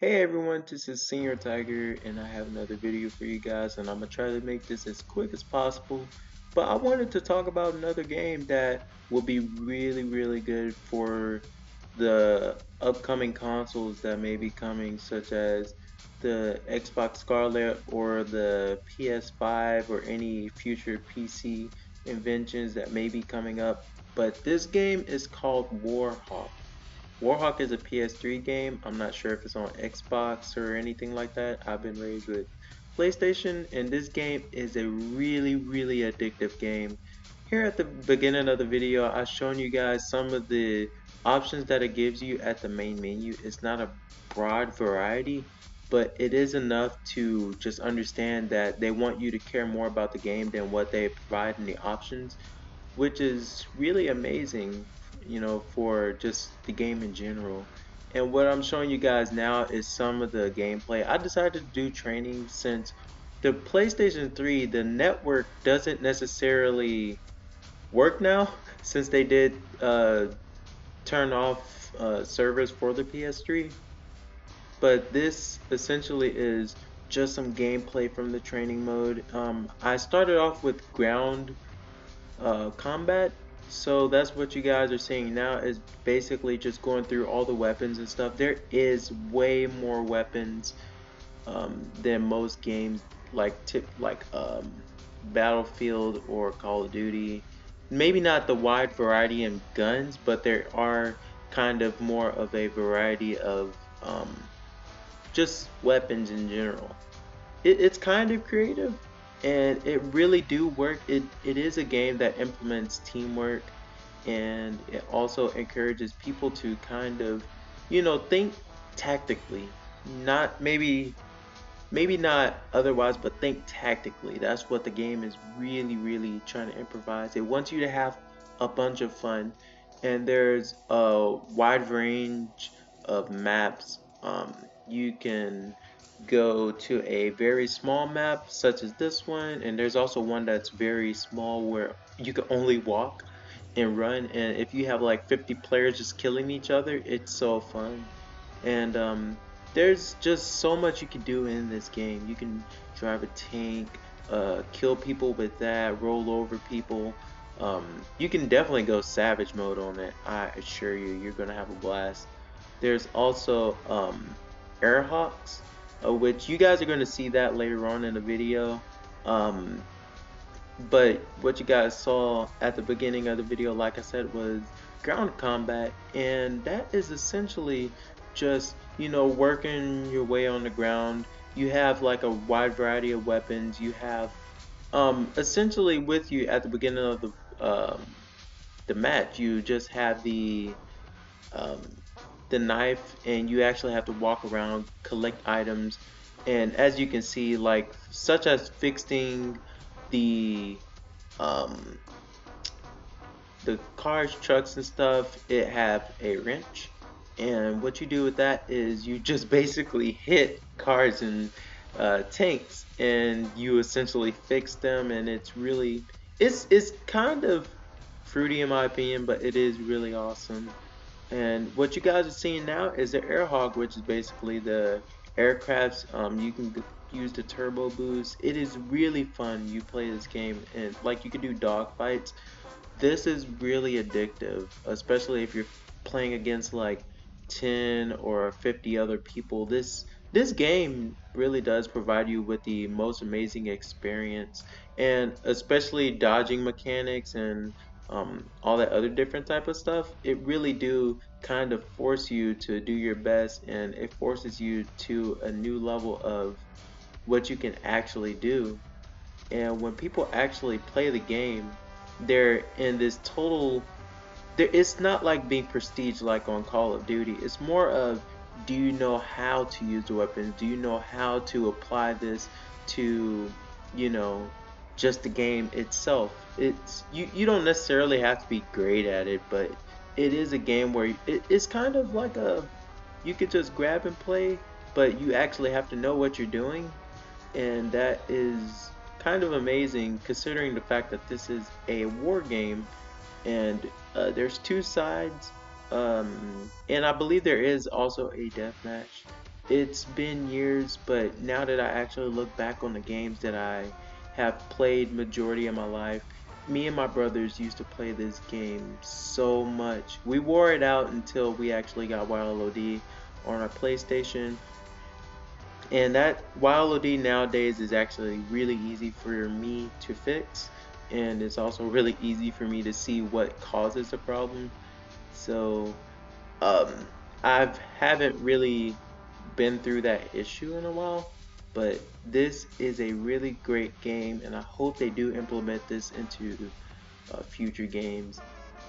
Hey everyone, this is Senior Tiger and I have another video for you guys, and I'm gonna try to make this as quick as possible. But I wanted to talk about another game that will be really good for the upcoming consoles that may be coming, such as the Xbox Scarlet or the PS5 or any future PC inventions that may be coming up. But this game is called Warhawk. Warhawk is a PS3 game. I'm not sure if it's on Xbox or anything like that. I've been raised with PlayStation, and this game is a really addictive game. Here at the beginning of the video, I've shown you guys some of the options that it gives you at the main menu. It's not a broad variety, but it is enough to just understand that they want you to care more about the game than what they provide in the options, which is really amazing, for just the game in general. And what I'm showing you guys now is some of the gameplay. I decided to do training since the PlayStation 3, the network doesn't necessarily work now since they did turn off servers for the PS3. But this essentially is just some gameplay from the training mode. I started off with ground combat. So that's what you guys are seeing now, is basically just going through all the weapons and stuff. There is way more weapons than most games like Battlefield or Call of Duty. Maybe not the wide variety in guns, but there are kind of more of a variety of just weapons in general. It's kind of creative, and it really do work. It is a game that implements teamwork, and it also encourages people to kind of, think tactically. Not maybe not otherwise, but think tactically. That's what the game is really trying to improvise. It wants you to have a bunch of fun, and there's a wide range of maps. You can go to a very small map such as this one, and there's also one that's very small where you can only walk and run, and if you have like 50 players just killing each other, it's so fun. And there's just so much you can do in this game. You can drive a tank, kill people with that, roll over people. You can definitely go savage mode on it. I assure you, you're gonna have a blast. There's also Airhawks, which you guys are going to see that later on in the video. Um, but what you guys saw at the beginning of the video, like I said, was ground combat, and that is essentially just, working your way on the ground. You have like a wide variety of weapons. You have essentially with you at the beginning of the match, you just have um, the knife, and you actually have to walk around, collect items. And as you can see, like such as fixing the um, the cars, trucks and stuff, it have a wrench, and what you do with that is you just basically hit cars and tanks, and you essentially fix them. And it's kind of fruity in my opinion, but it is really awesome. And what you guys are seeing now is the Airhawk, which is basically the aircrafts. You can use the turbo boost. It is really fun. You play this game, and like you can do dog fights. This is really addictive, especially if you're playing against like 10 or 50 other people. This game really does provide you with the most amazing experience, and especially dodging mechanics and all that other different type of stuff. It really do kind of force you to do your best, and it forces you to a new level of what you can actually do. And when people actually play the game, they're in this total it's not like being prestige like on Call of Duty. It's more of, do you know how to use the weapons? Do you know how to apply this to, you know, just the game itself? You don't necessarily have to be great at it, but it is a game where it's kind of like you could just grab and play, but you actually have to know what you're doing, and that is kind of amazing considering the fact that this is a war game, and there's two sides, and I believe there is also a death match. it's been years, but now that I actually look back on the games that I have played majority of my life, me and my brothers used to play this game so much. We wore it out until we actually got Wild OD on our PlayStation. And that Wild OD nowadays is actually really easy for me to fix. And it's also really easy for me to see what causes the problem. So um, I haven't really been through that issue in a while, but this is a really great game, and I hope they do implement this into future games.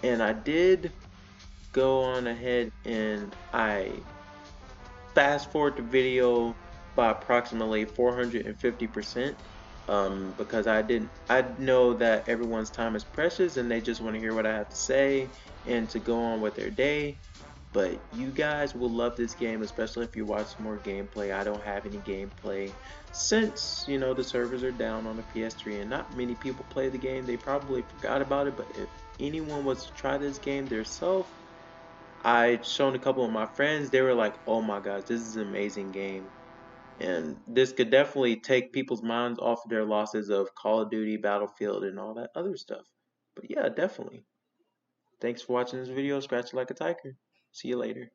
And I did go on ahead and I fast forward the video by approximately 450%, because I know that everyone's time is precious and they just want to hear what I have to say and to go on with their day. But you guys will love this game, especially if you watch some more gameplay. I don't have any gameplay since, the servers are down on the PS3 and not many people play the game. They probably forgot about it, but if anyone was to try this game themselves, I shown a couple of my friends, they were like, "Oh my gosh, this is an amazing game." And this could definitely take people's minds off of their losses of Call of Duty, Battlefield, and all that other stuff. But yeah, definitely. Thanks for watching this video. Scratch it like a tiger. See you later.